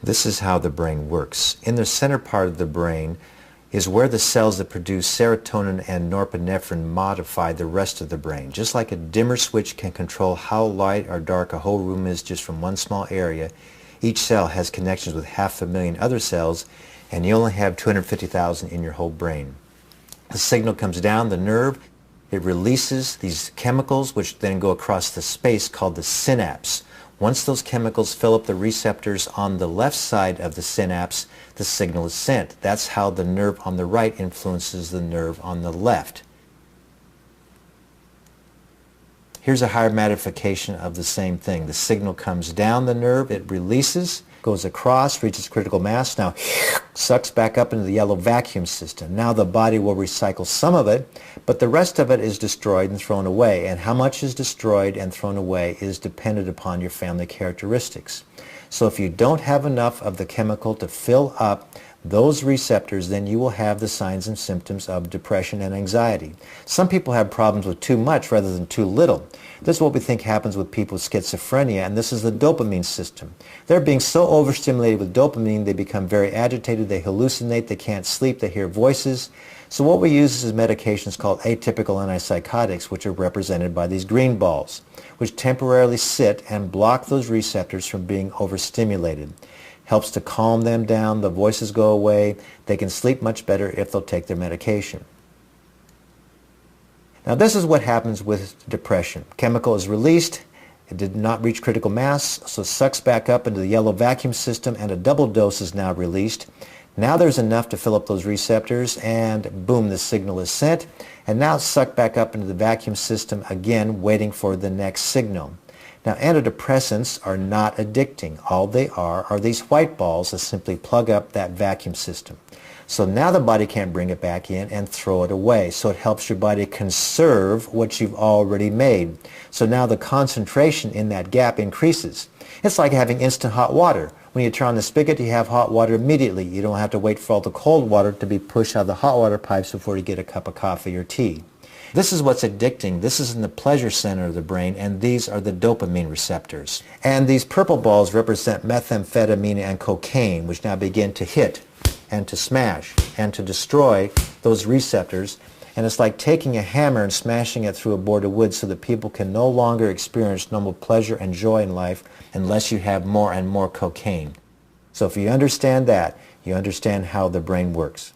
This is how the brain works. In the center part of the brain is where the cells that produce serotonin and norepinephrine modify the rest of the brain. Just like a dimmer switch can control how light or dark a whole room is just from one small area, each cell has connections with 500,000 other cells, and you only have 250,000 in your whole brain. The signal comes down the nerve. It releases these chemicals which then go across the space called the synapse. Once those chemicals fill up the receptors on the left side of the synapse, the signal is sent. That's how the nerve on the right influences the nerve on the left. Here's a higher magnification of the same thing. The signal comes down the nerve, it releases, goes across, reaches critical mass, now sucks back up into the yellow vacuum system. Now the body will recycle some of it, but the rest of it is destroyed and thrown away. And how much is destroyed and thrown away is dependent upon your family characteristics. So if you don't have enough of the chemical to fill up those receptors, then you will have the signs and symptoms of depression and anxiety. Some people have problems with too much rather than too little. This is what we think happens with people with schizophrenia, and this is the dopamine system. They're being so overstimulated with dopamine, they become very agitated, they hallucinate, they can't sleep, they hear voices. So what we use is medications called atypical antipsychotics, which are represented by these green balls, which temporarily sit and block those receptors from being overstimulated. Helps to calm them down, the voices go away, they can sleep much better if they'll take their medication. Now this is what happens with depression. Chemical is released, it did not reach critical mass, so it sucks back up into the yellow vacuum system, and a double dose is now released. Now there's enough to fill up those receptors, and boom, the signal is sent, and now it's sucked back up into the vacuum system again, waiting for the next signal. Now, antidepressants are not addicting. All they are these white balls that simply plug up that vacuum system. So now the body can't bring it back in and throw it away. So it helps your body conserve what you've already made. So now the concentration in that gap increases. It's like having instant hot water. When you turn on the spigot, you have hot water immediately. You don't have to wait for all the cold water to be pushed out of the hot water pipes before you get a cup of coffee or tea. This is what's addicting. This is in the pleasure center of the brain, and these are the dopamine receptors. And these purple balls represent methamphetamine and cocaine, which now begin to hit and to smash and to destroy those receptors. And it's like taking a hammer and smashing it through a board of wood so that people can no longer experience normal pleasure and joy in life unless you have more and more cocaine. So if you understand that, you understand how the brain works.